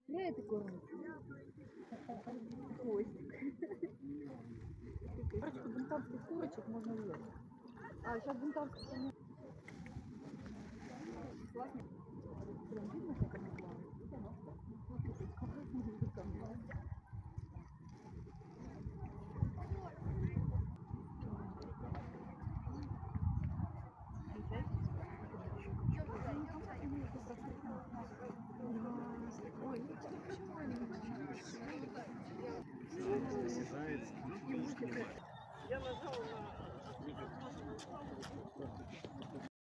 Я это кормлю. Хвостик. Короче, бунтарских курочек можно есть. А, сейчас бунтарских не классно. Прям видно, как они плавают. Смотрите, какой музыка там. Ой, почему они не Я нажала на